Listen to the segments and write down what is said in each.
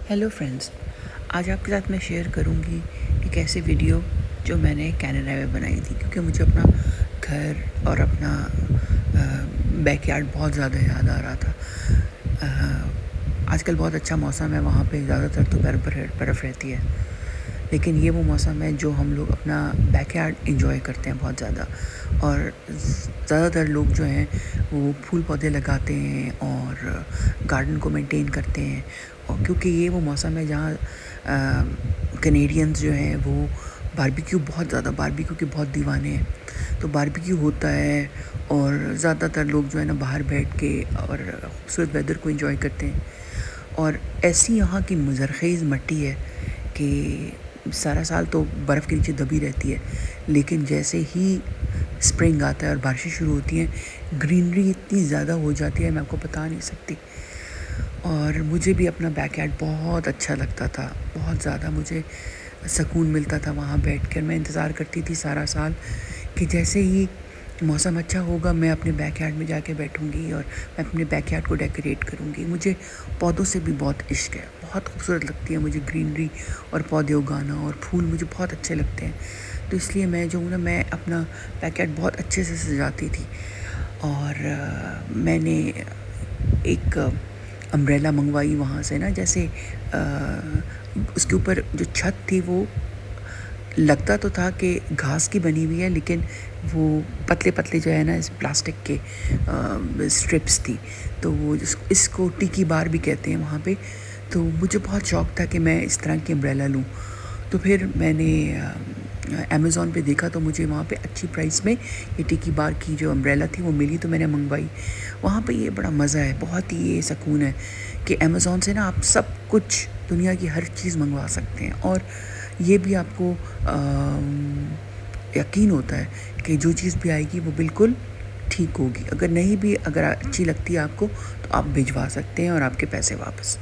Hello friends, आज आपके साथ मैं शेयर करूंगी एक ऐसी वीडियो जो मैंने कनाडा में बनाई थी, क्योंकि मुझे अपना घर और अपना बैकयार्ड बहुत ज़्यादा याद आ रहा था। आजकल बहुत अच्छा मौसम है, वहाँ पे ज़्यादातर तो बर्फ़ रहती है, लेकिन ये वो मौसम है जो हम लोग अपना बैकयार्ड एंजॉय करते हैं बहुत ज़्यादा। और ज़्यादातर लोग जो हैं वो फूल पौधे लगाते हैं और गार्डन को मेंटेन करते हैं, और क्योंकि ये वो मौसम है जहाँ कनेडियंस जो हैं वो बारबेक्यू के बहुत दीवाने हैं। तो बारबेक्यू होता है और ज़्यादातर लोग जो है ना बाहर बैठ के और खूबसूरत वेदर को एंजॉय करते हैं। और ऐसी यहाँ की ज़रख़ीज़ मिट्टी है कि सारा साल तो बर्फ़ के नीचे दबी रहती है, लेकिन जैसे ही स्प्रिंग आता है और बारिशें शुरू होती हैं, ग्रीनरी इतनी ज़्यादा हो जाती है, मैं आपको बता नहीं सकती। और मुझे भी अपना बैकयार्ड बहुत अच्छा लगता था, बहुत ज़्यादा मुझे सुकून मिलता था वहाँ बैठकर। मैं इंतज़ार करती थी सारा साल कि जैसे ही मौसम अच्छा होगा मैं अपने बैकयार्ड में जाके बैठूँगी और मैं अपने बैकयार्ड को डेकोरेट करूँगी। मुझे पौधों से भी बहुत इश्क है, बहुत खूबसूरत लगती है मुझे ग्रीनरी और पौधे उगाना, और फूल मुझे बहुत अच्छे लगते हैं। तो इसलिए मैं जो हूँ ना, मैं अपना बैकयार्ड बहुत अच्छे से सजाती थी। और मैंने एक अम्ब्रेला मंगवाई वहाँ से ना, जैसे उसके ऊपर जो छत थी वो लगता तो था कि घास की बनी हुई है, लेकिन वो पतले पतले जो है ना इस प्लास्टिक के स्ट्रिप्स थी। तो वो इसको टिकी बार भी कहते हैं वहाँ पे। तो मुझे बहुत शौक़ था कि मैं इस तरह की अम्ब्रेला लूँ। तो फिर मैंने अमेज़ॉन पे देखा, तो मुझे वहाँ पे अच्छी प्राइस में ये टिकी बार की जो अम्ब्रेला थी वो मिली, तो मैंने मंगवाई। वहाँ पे ये बड़ा मज़ा है, बहुत ही ये सुकून है कि अमेज़ॉन से ना आप सब कुछ, दुनिया की हर चीज़ मंगवा सकते हैं, और ये भी आपको यकीन होता है कि जो चीज़ भी आएगी वो बिल्कुल ठीक होगी। अगर अच्छी लगती है आपको, तो आप भिजवा सकते हैं और आपके पैसे वापस।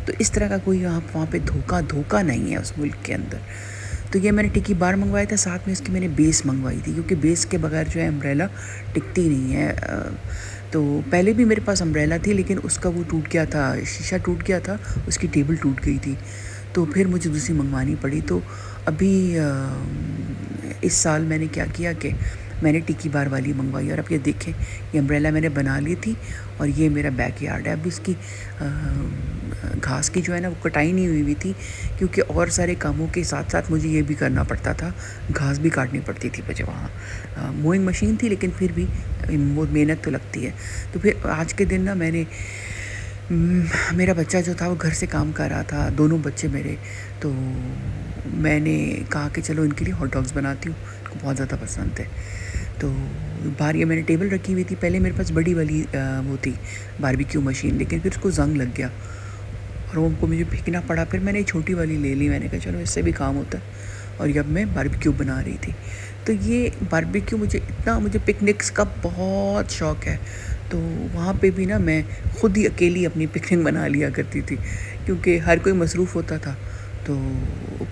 तो इस तरह का कोई वहाँ पे धोखा नहीं है उस मुल्क के अंदर। तो ये मैंने टिकी बार मंगवाया था, साथ में इसकी मैंने बेस मंगवाई थी, क्योंकि बेस के बगैर जो है अम्ब्रेला टिकती नहीं है। तो पहले भी मेरे पास अम्ब्रेला थी, लेकिन उसका वो टूट गया था, शीशा टूट गया था, उसकी टेबल टूट गई थी, तो फिर मुझे दूसरी मंगवानी पड़ी। तो अभी इस साल मैंने क्या किया कि मैंने टिकी बार वाली मंगवाई, और अब ये देखें, ये अम्ब्रेला मैंने बना ली थी, और ये मेरा बैकयार्ड है। अब इसकी घास की जो है ना वो कटाई नहीं हुई थी, क्योंकि और सारे कामों के साथ साथ मुझे ये भी करना पड़ता था, घास भी काटनी पड़ती थी मुझे वहाँ। मोइंग मशीन थी, लेकिन फिर भी वो मेहनत तो लगती है। तो फिर आज के दिन ना मेरा बच्चा जो था वो घर से काम कर रहा था, दोनों बच्चे मेरे। तो मैंने कहा कि चलो इनके लिए हॉट डॉग्स बनाती हूँ, उनको बहुत ज़्यादा पसंद है। तो बाहर ये मैंने टेबल रखी हुई थी, पहले मेरे पास बड़ी वाली वो थी बारबेक्यू मशीन, लेकिन फिर उसको जंग लग गया और वो मुझे फेंकना पड़ा। फिर मैंने छोटी वाली ले ली, मैंने कहा चलो इससे भी काम होता है। और अब मैं बारबेक्यू बना रही थी। तो ये बारबेक्यू मुझे पिकनिक्स का बहुत शौक़ है। तो वहाँ पे भी ना मैं ख़ुद ही अकेली अपनी पिकनिक बना लिया करती थी, क्योंकि हर कोई मसरूफ़ होता था। तो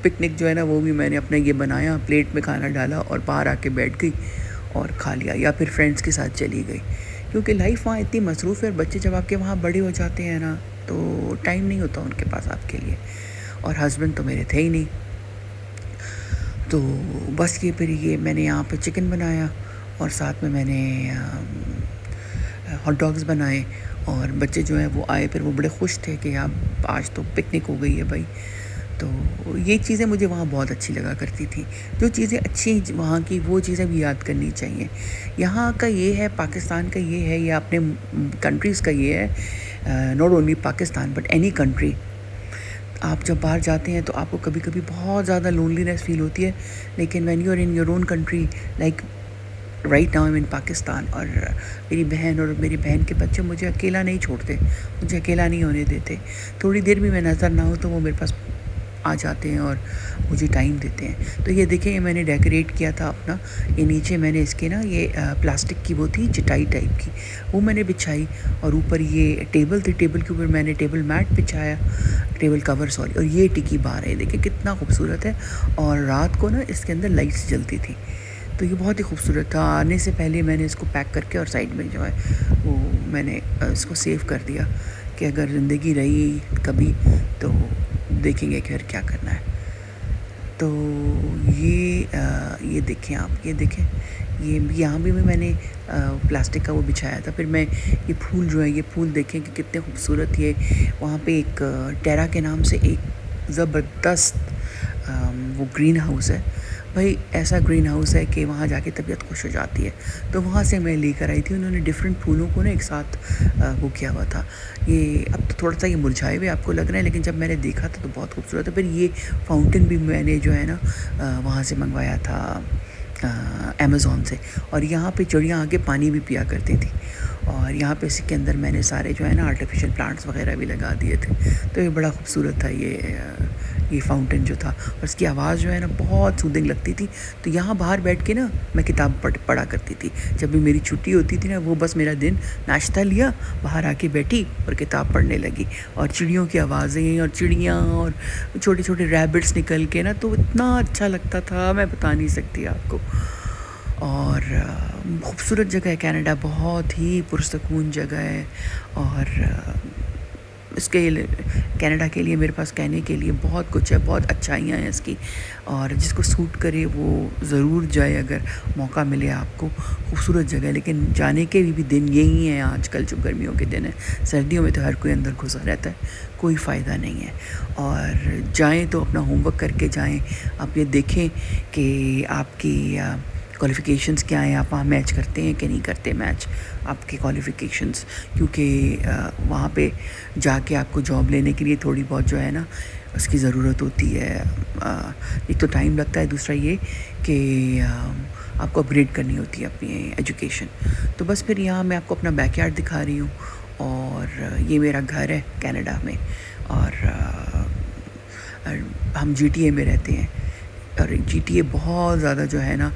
पिकनिक जो है ना वो भी मैंने अपना ये बनाया, प्लेट में खाना डाला और बाहर आके बैठ गई और खा लिया, या फिर फ्रेंड्स के साथ चली गई। क्योंकि लाइफ वहाँ इतनी मसरूफ़ है, और बच्चे जब आपके वहाँ बड़े हो जाते हैं ना, तो टाइम नहीं होता उनके पास आपके लिए, और हस्बैंड तो मेरे थे ही नहीं। तो बस ये मैंने यहाँ पे चिकन बनाया, और साथ में मैंने हॉट डॉग्स बनाए, और बच्चे जो हैं वो आए, फिर वो बड़े खुश थे कि अब आज तो पिकनिक हो गई है भाई। तो ये चीज़ें मुझे वहाँ बहुत अच्छी लगा करती थी। जो चीज़ें अच्छी वहाँ की, वो चीज़ें भी याद करनी चाहिए। यहाँ का ये है, पाकिस्तान का ये है, या अपने कंट्रीज़ का ये है, not only Pakistan but any country. आप जब बाहर जाते हैं तो आपको कभी कभी बहुत ज़्यादा लोनलीनेस फील होती है, लेकिन when you are in your own country, like right now I am in Pakistan, और मेरी बहन और मेरी बहन के बच्चे मुझे अकेला नहीं छोड़ते, मुझे अकेला नहीं होने देते। थोड़ी देर भी मैं नज़र ना हो तो वो मेरे पास आ जाते हैं और मुझे टाइम देते हैं। तो ये देखें, ये मैंने डेकोरेट किया था अपना। ये नीचे मैंने इसके ना ये प्लास्टिक की वो थी चटाई टाइप की, वो मैंने बिछाई, और ऊपर ये टेबल थी, टेबल के ऊपर मैंने टेबल मैट बिछाया, टेबल कवर सॉरी। और ये टिकी बार है, देखिए कितना खूबसूरत है, और रात को ना इसके अंदर लाइट्स जलती थी, तो ये बहुत ही खूबसूरत था। आने से पहले मैंने इसको पैक करके और साइड में जो है वो मैंने इसको सेव कर दिया کہ اگر زندگی رہی کبھی تو دیکھیں گے کہ پھر کیا کرنا ہے. تو یہ دیکھیں آپ، یہ دیکھیں، یہ یہاں بھی میں نے پلاسٹک کا وہ بچھایا تھا. پھر میں یہ پھول جو ہے، یہ پھول دیکھیں کہ کتنے خوبصورت. یہ وہاں پہ ایک ٹیرا کے نام سے ایک زبردست وہ گرین ہاؤس ہے. بھائی ایسا گرین ہاؤس ہے کہ وہاں جا کے طبیعت خوش ہو جاتی ہے. تو وہاں سے میں لے کر آئی تھی. انہوں نے ڈفرینٹ پھولوں کو نا ایک ساتھ وہ کیا ہوا تھا. یہ اب تو تھوڑا سا یہ مرجھائے ہوئے آپ کو لگ رہے ہیں، لیکن جب میں نے دیکھا تھا تو بہت خوبصورت ہے. پھر یہ فاؤنٹین بھی میں نے جو ہے نا وہاں سے منگوایا تھا امیزون سے. اور یہاں پہ چڑیاں آ کے پانی بھی پیا کرتی تھی. اور یہاں پہ اس کے اندر میں نے سارے جو ہے نا آرٹیفیشیل پلانٹس وغیرہ بھی لگا دیے تھے. تو یہ بڑا خوبصورت تھا یہ فاؤنٹین جو تھا. اور اس کی آواز جو ہے نا بہت سودنگ لگتی تھی. تو یہاں باہر بیٹھ کے نا میں کتاب پڑھا کرتی تھی. جب بھی میری چھٹی ہوتی تھی نا، وہ بس میرا دن ناشتہ لیا، باہر آ کے بیٹھی اور کتاب پڑھنے لگی. اور چڑیوں کی آوازیں اور چڑیاں اور چھوٹے چھوٹے ریبٹس نکل کے نا، تو اتنا اچھا لگتا تھا میں بتا نہیں سکتی آپ کو. اور خوبصورت جگہ ہے کینیڈا، بہت ہی پرسکون جگہ ہے. اور اس کے کینیڈا کے لیے میرے پاس کہنے کے لیے بہت کچھ ہے، بہت اچھائیاں ہیں اس کی. اور جس کو سوٹ کرے وہ ضرور جائے اگر موقع ملے آپ کو. خوبصورت جگہ ہے، لیکن جانے کے بھی دن یہی ہیں آج کل جو گرمیوں کے دن ہیں. سردیوں میں تو ہر کوئی اندر گھسا رہتا ہے، کوئی فائدہ نہیں ہے. اور جائیں تو اپنا ہوم ورک کر کے جائیں. آپ یہ دیکھیں کہ آپ کی کوالیفیکیشنز کیا ہیں، آپ وہاں میچ کرتے ہیں کہ نہیں کرتے میچ آپ کے کوالیفیکیشنز. کیونکہ وہاں پہ جا کے آپ کو جاب لینے کے لیے تھوڑی بہت جو ہے نا اس کی ضرورت ہوتی ہے. ایک تو ٹائم لگتا ہے، دوسرا یہ کہ آپ کو اپگریڈ کرنی ہوتی ہے اپنی ایجوکیشن. تو بس پھر یہاں میں آپ کو اپنا بیک یارڈ دکھا رہی ہوں. اور یہ میرا گھر ہے کینیڈا میں. اور ہم جی ٹی اے میں رہتے ہیں. اور جی ٹی اے بہت زیادہ جو ہے نا،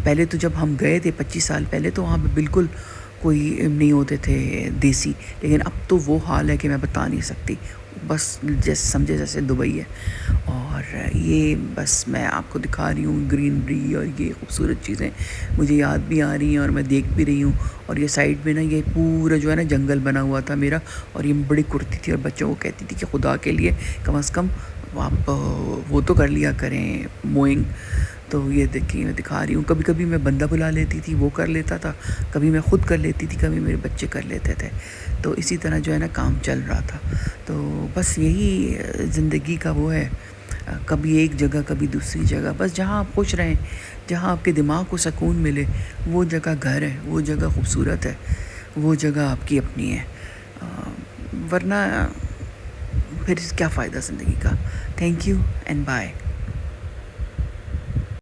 پہلے تو جب ہم گئے تھے 25 سال پہلے تو وہاں پہ بالکل کوئی نہیں ہوتے تھے دیسی. لیکن اب تو وہ حال ہے کہ میں بتا نہیں سکتی. بس جیسے سمجھے جیسے دبئی ہے. اور یہ بس میں آپ کو دکھا رہی ہوں گرینری اور یہ خوبصورت چیزیں مجھے یاد بھی آ رہی ہیں اور میں دیکھ بھی رہی ہوں. اور یہ سائڈ میں نا یہ پورا جو ہے نا جنگل بنا ہوا تھا میرا. اور یہ بڑی کرتی تھی اور بچوں کو کہتی تھی کہ خدا کے لیے کم از کم آپ وہ تو کر لیا کریں موئنگ. تو یہ دیکھیں میں دکھا رہی ہوں. کبھی کبھی میں بندہ بلا لیتی تھی، وہ کر لیتا تھا. کبھی میں خود کر لیتی تھی، کبھی میرے بچے کر لیتے تھے. تو اسی طرح جو ہے نا کام چل رہا تھا. تو بس یہی زندگی کا وہ ہے، کبھی ایک جگہ کبھی دوسری جگہ. بس جہاں آپ خوش رہیں، جہاں آپ کے دماغ کو سکون ملے، وہ جگہ گھر ہے، وہ جگہ خوبصورت ہے، وہ جگہ آپ کی اپنی ہے. ورنہ پھر کیا فائدہ زندگی کا. Thank you and bye.